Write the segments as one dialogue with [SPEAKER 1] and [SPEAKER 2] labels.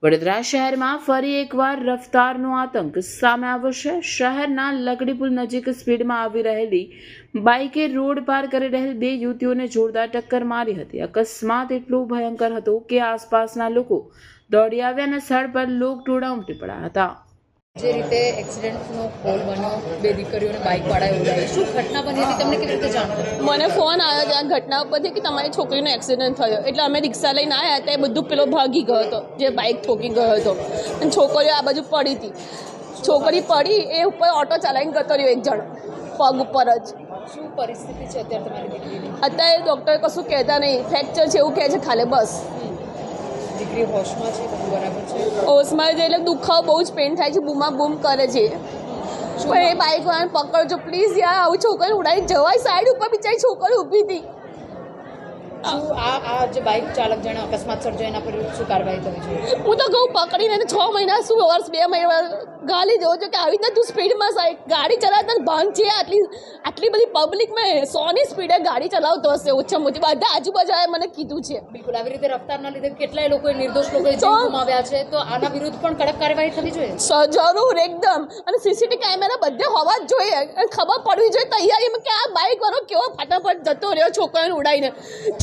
[SPEAKER 1] વડોદરા શહેરમાં ફરી એકવાર રફતારનો આતંક સામે આવ્યો છે। શહેરના લકડી પુલ નજીક સ્પીડમાં આવી રહેલી બાઇકે રોડ પાર કરી રહેલ બે યુવતીઓને જોરદાર ટક્કર મારી હતી। અકસ્માત એટલો ભયંકર હતો કે આસપાસના લોકો દોડી આવ્યા અને સ્થળ પર લોકટોળા ઉમટી પડ્યા હતા।
[SPEAKER 2] જે રીતે એક્સિડન્ટનો કોલ બન્યો, બે દીકરીઓને બાઇકવાળાએ ઉડાવી, શું ઘટના બની હતી તમને કેવી રીતે જાણ થઈ?
[SPEAKER 3] મને ફોન આવ્યો ત્યાં ઘટના ઉપરથી કે તમારી છોકરીનો એક્સિડન્ટ થયો, એટલે અમે રિક્ષા લઈને આવ્યા હતા। એ બધું પેલો ભાગી ગયો હતો જે બાઇક ઠોકી ગયો હતો અને છોકરીઓ આ બાજુ પડી હતી। છોકરી પડી એ ઉપર ઓટો ચલાવીને જતો રહ્યો એક જણ પગ ઉપર જ।
[SPEAKER 2] શું પરિસ્થિતિ છે અત્યારે તમારી દીકરીની?
[SPEAKER 3] અત્યારે ડૉક્ટર કશું કહેતા નહીં, ફ્રેક્ચર છે એવું કહે છે ખાલી બસ।
[SPEAKER 2] દીકરી હોશમાં છે? બધું બરાબર છે?
[SPEAKER 3] હોશમાં છે એટલે દુખાવો બહુ જ પેન થાય છે, બૂમા બૂમ કરે છે। પણ એ બાઇક વાળાને પકડજો પ્લીઝ યાર, આવું છોકરી ઉડાવી જવાય, સાઈડ ઉપર બિચારી છોકરી ઊભી હતી।
[SPEAKER 2] શું આ જે બાઇક ચાલક જેણે અકસ્માત સર્જાયો એના પર શું કાર્યવાહી થવી જોઈએ?
[SPEAKER 3] હું તો કહું પકડીને 6 મહિના શું વર્ષ 2 મહિના ગાલી દઉં છું કે આવી રીતે તું સ્પીડમાં ગાડી ચલાવતા ભાંગ છે, આટલી બધી પબ્લિકમાં 100ની સ્પીડે ગાડી ચલાવતો હશે ઓછામાં ઓછી, બધા આજુબાજુએ મને કીધું છે।
[SPEAKER 2] બિલકુલ આવી રીતે રફતારના લીધે કેટલાય લોકોએ નિર્દોષ લોકોએ જીવ ગુમાવ્યા છે, તો આના વિરુદ્ધ પણ કડક કાર્યવાહી થવી જોઈએ।
[SPEAKER 3] જરૂર એકદમ, અને સીસીટીવી કેમેરા બધે હોવા જ જોઈએ અને ખબર પડવી જોઈએ તૈયારીમાં કે આ બાઇક વાળો કેવો ફટાફટ જતો રહ્યો છોકરીને ઉડાવીને।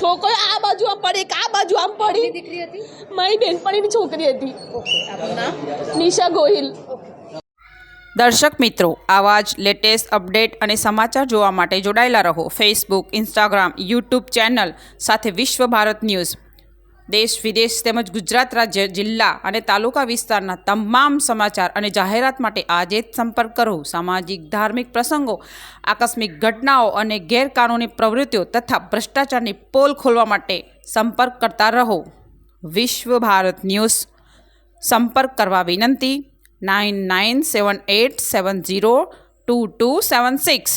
[SPEAKER 3] છોકરી આ બાજુ આમ પડી, આ બાજુ આમ પડી।
[SPEAKER 2] દીકરી હતી?
[SPEAKER 3] મારી બેનપણીની છોકરી હતી।
[SPEAKER 2] ઓકે, આપનું નામ?
[SPEAKER 3] નિશા ગોહિલ।
[SPEAKER 4] દર્શક મિત્રો, આવા જ લેટેસ્ટ અપડેટ અને સમાચાર જોવા માટે જોડાયેલા રહો ફેસબુક, ઇન્સ્ટાગ્રામ, યુટ્યુબ ચેનલ સાથે વિશ્વ ભારત ન્યૂઝ। દેશ વિદેશ તેમજ ગુજરાત રાજ્ય, જિલ્લા અને તાલુકા વિસ્તારના તમામ સમાચાર અને જાહેરાત માટે આજે જ સંપર્ક કરો। સામાજિક ધાર્મિક પ્રસંગો, આકસ્મિક ઘટનાઓ અને ગેરકાનૂની પ્રવૃત્તિઓ તથા ભ્રષ્ટાચારની પોલ ખોલવા માટે સંપર્ક કરતા રહો। વિશ્વ ભારત ન્યૂઝ સંપર્ક કરવા વિનંતી 9978702276।